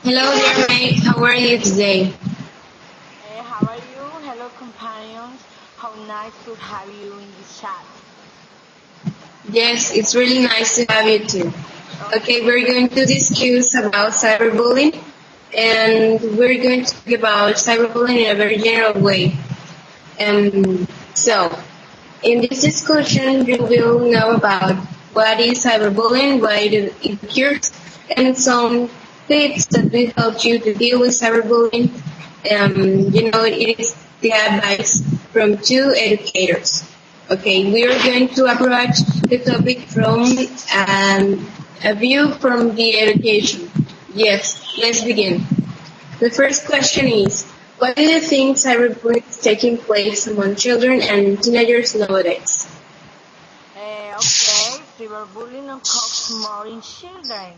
Hello dear mate, how are you today? Hey, how are you? Hello, companions. How nice to have you in this chat. Yes, it's really nice to have you too. Okay, Okay. we're going to discuss about cyberbullying and we're going to talk about cyberbullying in a very general way. So, in this discussion, you will know about what is cyberbullying, why it occurs, and some tips that will help you to deal with cyberbullying. It is the advice from two educators. Okay, we are going to approach the topic from a view from the education. Yes, let's begin. The first question is, why do you think cyberbullying is taking place among children and teenagers nowadays? Okay, cyberbullying occurs more in children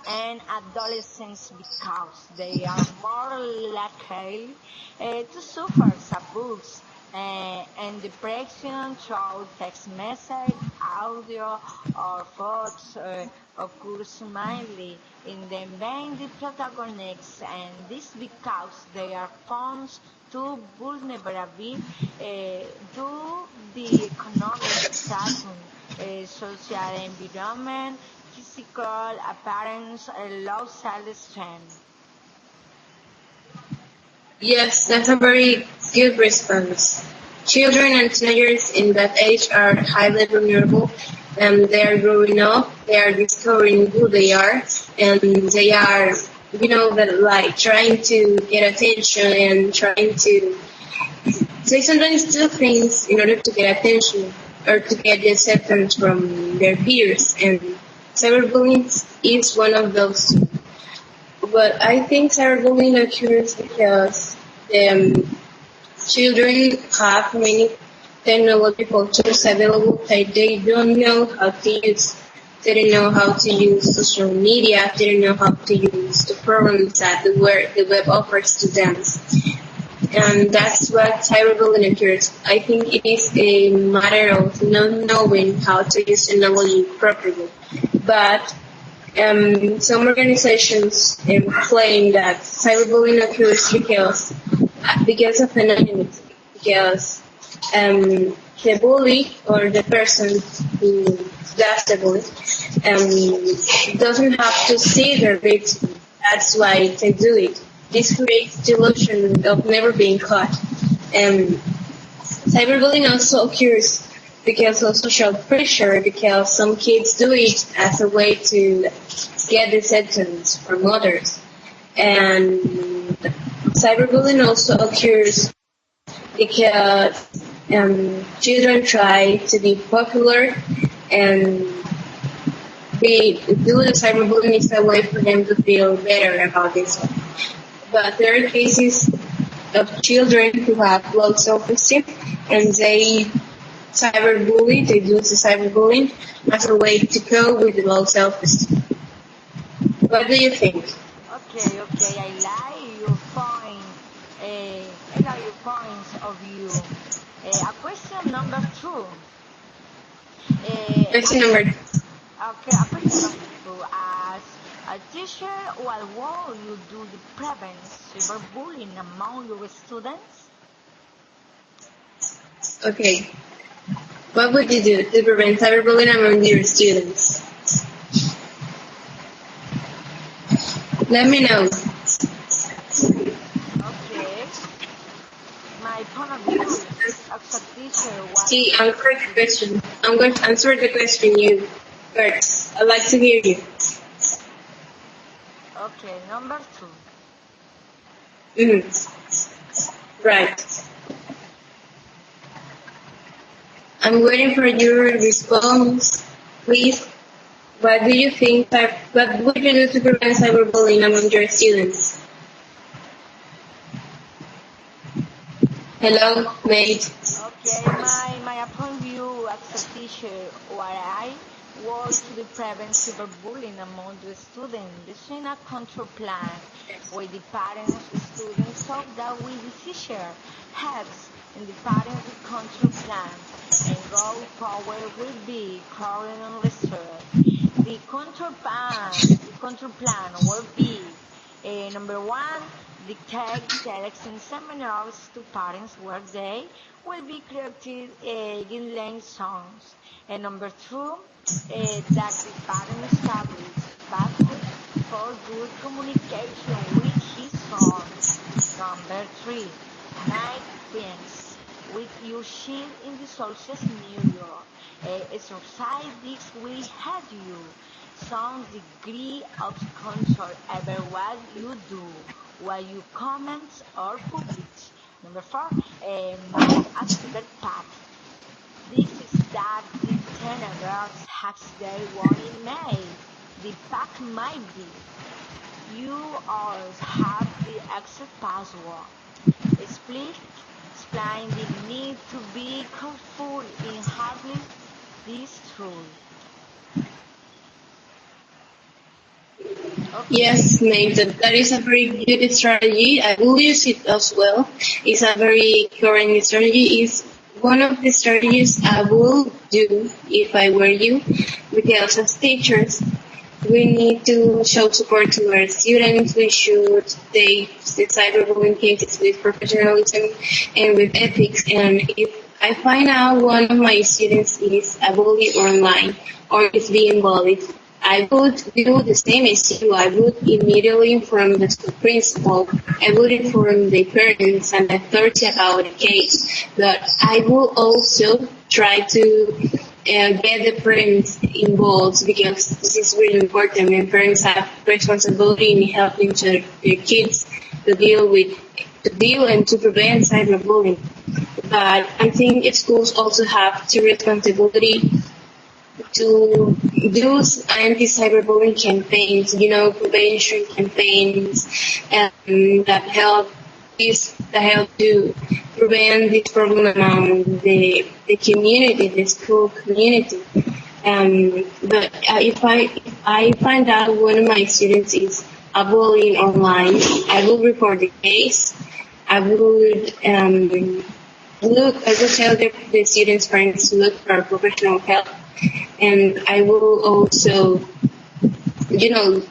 and adolescents because they are more likely to suffer abuse and depression through text message, audio, or photos occurs mainly in the main the protagonists, and this because they are found to vulnerability to the economic status, social environment, physical appearance, and low self-esteem. Yes, that's a very good response. Children and teenagers in that age are highly vulnerable and they are growing up, they are discovering who they are, and they are, that like trying to get attention and trying to they sometimes do things in order to get attention or to get the acceptance from their peers, and cyberbullying is one of those. But I think cyberbullying occurs because children have many technological tools available that they don't know how to use. They don't know how to use social media. They don't know how to use the programs that the web offers to them. And that's what cyberbullying occurs. I think it is a matter of not knowing how to use technology properly. But some organizations claim that cyberbullying occurs because of anonymity, because the bully or the person who does the bully doesn't have to see their victim. That's why they do it. This creates the illusion of never being caught. Cyberbullying also occurs because of social pressure, because some kids do it as a way to get acceptance from others. And cyberbullying also occurs because children try to be popular and do the cyberbullying is a way for them to feel better about this one. But there are cases of children who have low self-esteem and they they do the cyberbullying as a way to cope with the low self-esteem. What do you think? Okay, I like your point. I like your points of view. A question number two. Question number A question number two. As a teacher, what will you do to prevent cyberbullying among your students? Okay. What would you do to prevent cyberbullying among your students? Let me know. Okay. My point of view as a teacher, what See, will answer the question. I'm going to answer the question you first. I'd like to hear you. Okay, number two. Right. I'm waiting for your response. Please, what do you think? What would you do to prevent cyberbullying among your students? Hello, mate. Okay, my point of view as a teacher, what I work to prevent cyberbullying among the students. This is a control plan where the parents, students talk that with the teacher helps in the parents the control plan and go forward will be current and research. The control plan will be Number one, dictate direction seminars to parents where they will be created guideline songs. And number two, that the parent establish pathways for good communication with his son. Number three, make friends with your child in the social media. Exercise this will help you. Some degree of control over what you do, what you comment or publish. Number four, make a secret path. This is that the teenagers have their warning mail. The path might be. You always have the exit password. Explain the need to be careful in handling this tool. Okay. Yes, mate, that is a very good strategy. I will use it as well. It's a very current strategy. It's one of the strategies I will do if I were you, because as teachers, we need to show support to our students. We should take the cyberbullying cases with professionalism and with ethics. And if I find out one of my students is a bully online or is being bullied, I would do the same as you. I would immediately inform the school principal. I would inform the parents and the authority about the case. But I will also try to get the parents involved, because this is really important, and parents have responsibility in helping their kids to deal and to prevent cyberbullying. But I think schools also have the responsibility to do anti-cyberbullying campaigns, prevention campaigns, that help to prevent this problem among the community, the school community. But if I find out one of my students is bullying online, I will report the case. I would I will tell the students' parents to look for professional help, and I will also,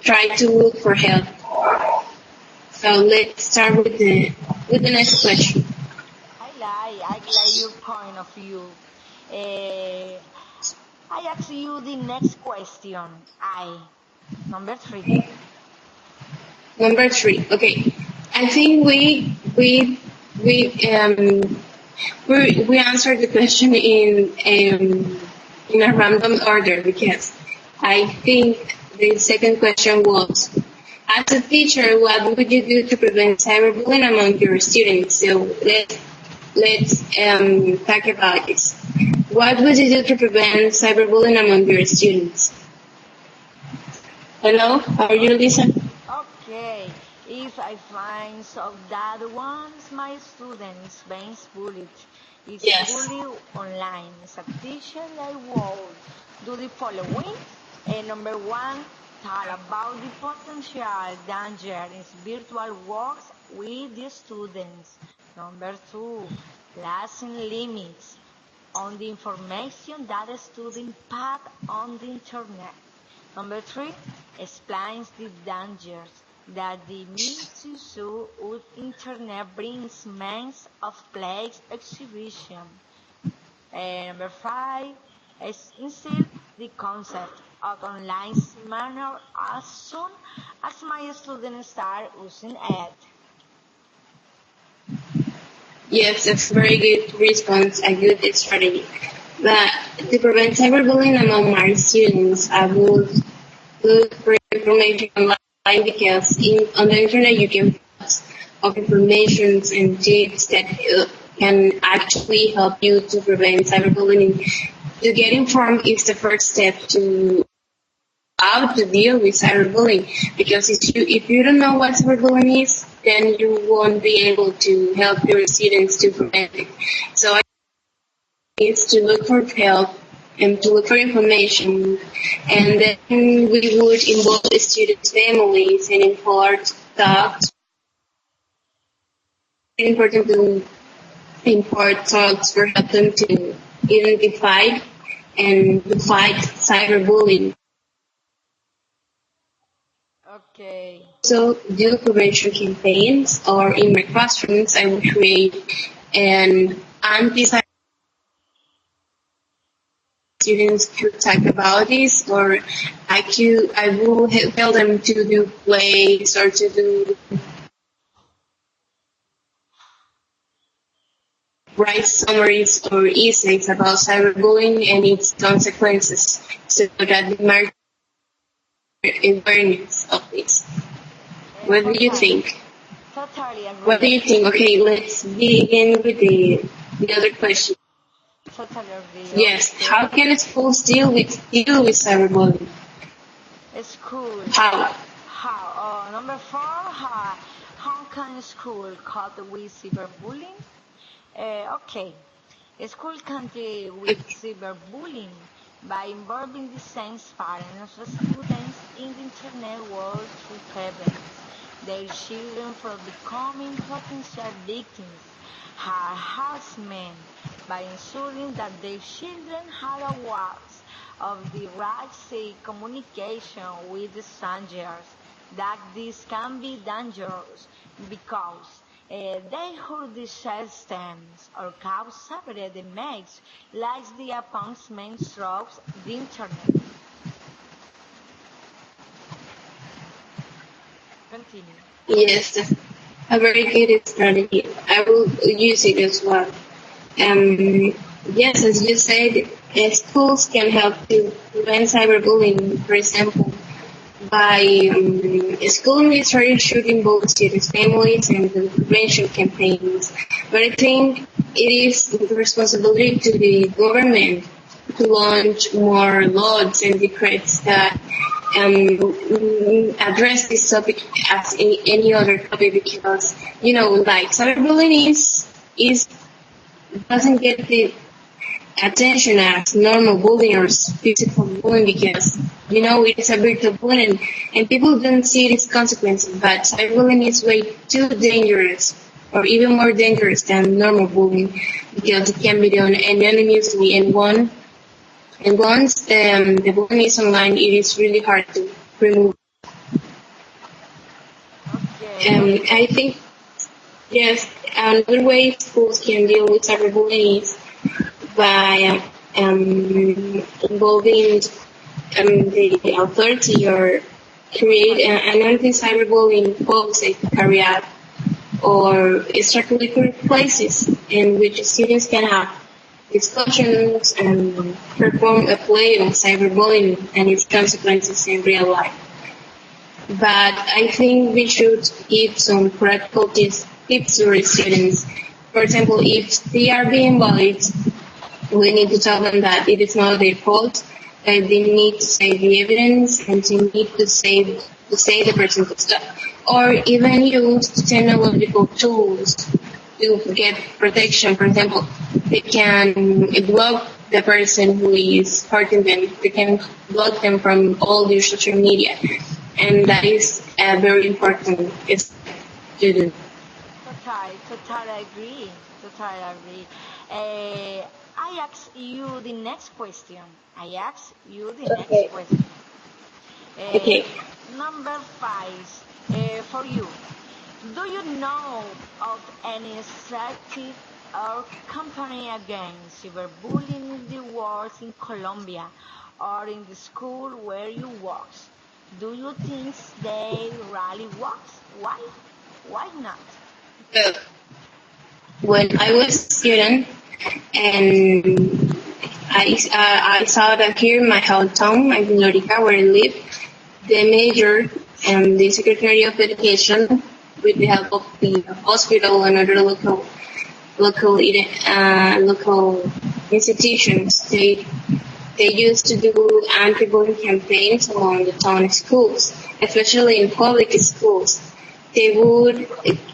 try to look for help. So let's start with the next question. I like your point of view. I ask you the next question. Number three. Number three. Okay, I think we answered the question in a random order, because I think the second question was, as a teacher, what would you do to prevent cyberbullying among your students? So let's talk about this. What would you do to prevent cyberbullying among your students? Hello, how are you, Lisa? Okay, if I find so that once my students being bullied, is bullied online, as a teacher, I will do the following. Number one, talk about the potential danger in virtual works with the students. Number two, placing limits on the information that the student pass on the internet. Number three, explains the dangers that the misuse of internet brings means of play exhibition. Number five, instill the concept of online seminar as soon as my students start using it. Yes, that's a very good response, a good strategy. But to prevent cyberbullying among my students, I would look for information online, because on the internet you can find of information and tips that can actually help you to prevent cyberbullying. To get informed is the first step to how to deal with cyberbullying, because if you don't know what cyberbullying is, then you won't be able to help your students to prevent it. So I think it's to look for help and to look for information, and then we would involve the students' families and impart talks. It's important to impart talks for help them to identify and to fight cyberbullying. Okay. also do prevention campaigns, or in my classrooms, I will create an anti students could talk about this, or I will tell them to do plays or to do write summaries or essays about cyberbullying and its consequences, so that the market awareness of this. What do you Totally. think? Totally What do agree. you think? Okay, let's begin with the other question. Totally agree. Yes, how Okay. can schools deal with cyberbullying? School. How? How? Number four. How can school cope with cyberbullying? Okay. A school can deal with cyberbullying by involving the same parents of students in the internet world to prevent their children from becoming potential victims of harassment by ensuring that their children are aware of the right safe communication with the strangers, that this can be dangerous because they hurt the systems or cause severe damage like the announcement through the internet. Continue. Yes, that's a very good strategy. I will use it as well. Um, yes, as you said, schools can help to prevent cyberbullying, for example, by school research should involve students' families and the prevention campaigns. But I think it is the responsibility to the government to launch more laws and decrees that address this topic as any other topic, because like cyberbullying is doesn't get the attention as normal bullying or physical bullying, because it's a virtual bullying and people don't see its consequences. But cyberbullying is way too dangerous, or even more dangerous than normal bullying, because it can be done anonymously, and once the bullying is online, it is really hard to remove. Okay, I okay. think yes, another way schools can deal with cyberbullying is by involving the authority, or create an anti-cyberbullying policy to carry out, or extracurricular places in which students can have discussions and perform a play on cyberbullying and its consequences in real life. But I think we should give some practical tips to our students. For example, if they are being bullied, we need to tell them that it is not their fault, that they need to save the evidence, and they need to save the person to stop. Or even use technological tools to get protection. For example, they can block the person who is hurting them. They can block them from all their social media. And that is a very important step to do. Totally agree. Totally agree. I ask you the next question. I ask you the next Okay. question. Uh, Okay. Number five, for you. Do you know of any strategy or campaign against cyberbullying in the world in Colombia or in the school where you work? Do you think they really work? Why? Why not? Well, when I was a student, and I saw that here in my hometown, in Lorica, where I live, the mayor and the Secretary of Education, with the help of the hospital and other local institutions, they used to do anti-bullying campaigns among the town schools, especially in public schools. They would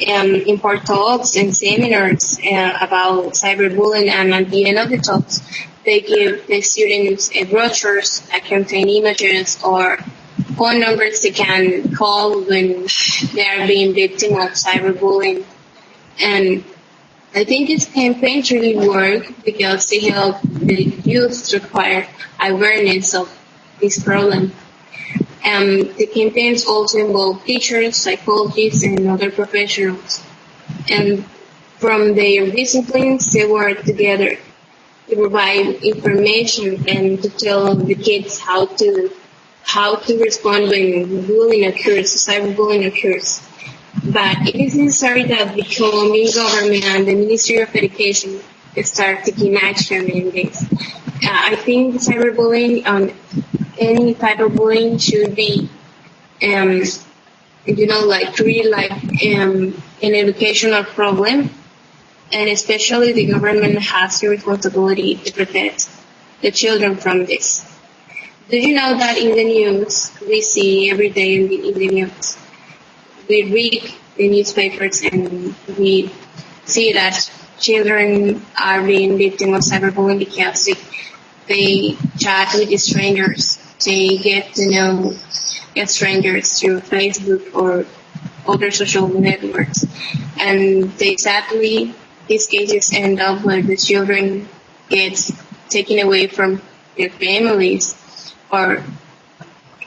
impart talks and seminars about cyberbullying, and at the end of the talks, they give the students brochures that contain images or phone numbers they can call when they are being victim of cyberbullying. And I think these campaigns really work because they help the youth to acquire awareness of this problem. The campaigns also involve teachers, psychologists, and other professionals. And from their disciplines, they work together to provide information and to tell the kids how to respond when bullying occurs, cyberbullying occurs. But it is necessary that the Colombian government and the Ministry of Education start taking action in this. I think cyberbullying, any type of bullying should be, treated like an educational problem, and especially the government has the responsibility to protect the children from this. Do you know that in the news, we see every day in the news, we read the newspapers and we see that children are being victims of cyberbullying because they chat with strangers. They get to know strangers through Facebook or other social networks. And they sadly, these cases end up where the children get taken away from their families, or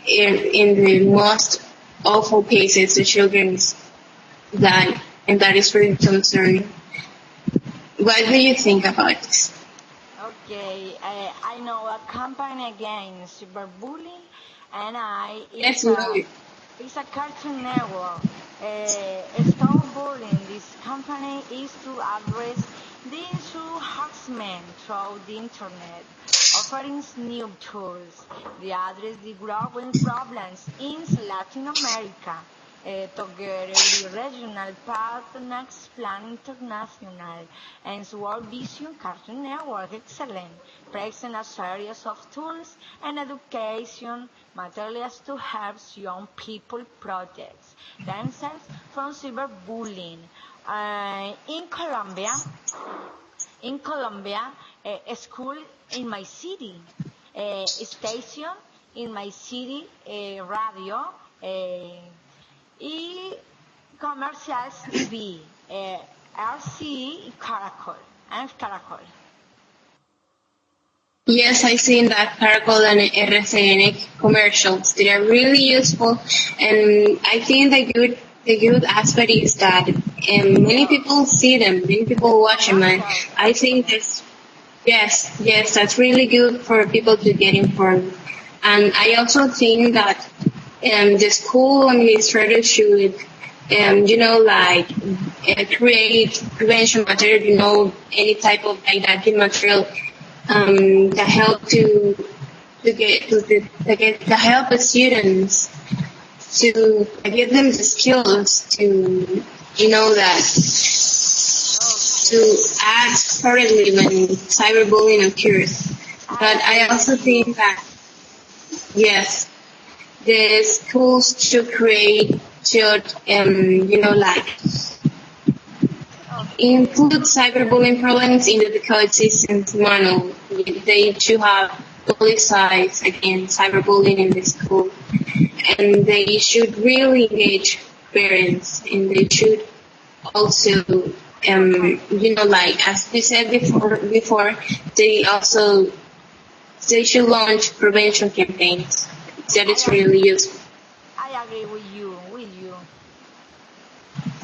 in the most awful cases, the children die, and that is very concerning. What do you think about this? Okay, I know a campaign against cyberbullying, and Yes, no. it's a Cartoon Network. Stop bullying. This company is to address the issue of harassment through the internet, offering new tools. They address the growing problems in Latin America. Together with regional partners, Plan International and World Vision Cartoon Network Excellent, present a series of tools and education materials to help young people protect themselves from cyberbullying. In Colombia, a school in my city, a station in my city, radio, y comerciales TV, RC y Caracol, and Caracol. Yes, I've seen that Caracol and RCN commercials. They are really useful, and I think the good aspect is that many people see them, many people watch them, and I think that's yes, that's really good for people to get informed. And I also think that the school administrators should, create prevention material, any type of didactic material that help to help the students to give them the skills to to act correctly when cyberbullying occurs. But I also think that yes, the schools should include cyberbullying problems in the coexistence manual. They should have policies against cyberbullying in the school, and they should really engage parents, and they should also, as we said before, they should launch prevention campaigns. That is really useful. I agree with you.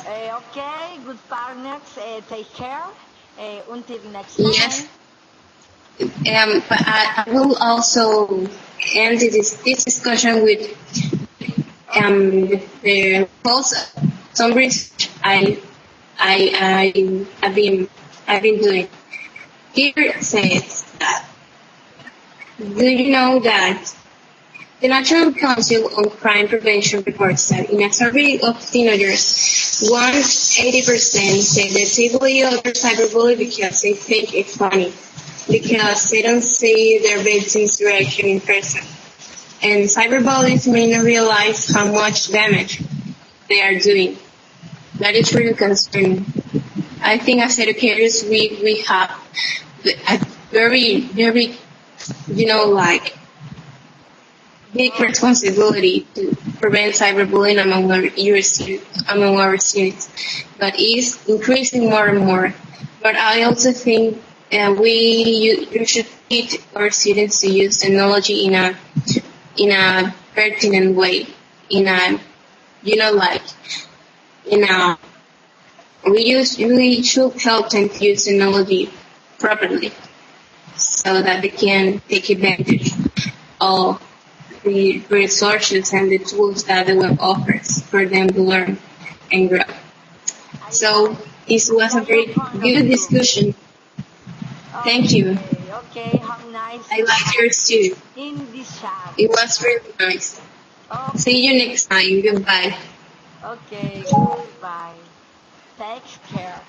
Okay, good partners. Take care. Until next time. Yes. But I will also end this discussion with the some research I've been doing. Here it says that, do you know that the National Council on Crime Prevention reports that in a survey of teenagers, 80% say that they bully other cyberbully because they think it's funny, because they don't see their victims directly in person. And cyberbullies may not realize how much damage they are doing. That is really concerning. I think as educators, we have a very, very, big responsibility to prevent cyberbullying among our students, but it's increasing more and more. But I also think you should teach our students to use technology in a pertinent way. In a, like, in a, we should help them to use technology properly so that they can take advantage of the resources and the tools that the web offers for them to learn and grow. So this was a very good discussion. Thank you. Okay, how nice. I like yours too. In this chat. It was really nice. Okay. See you next time. Goodbye. Okay, goodbye. Take care.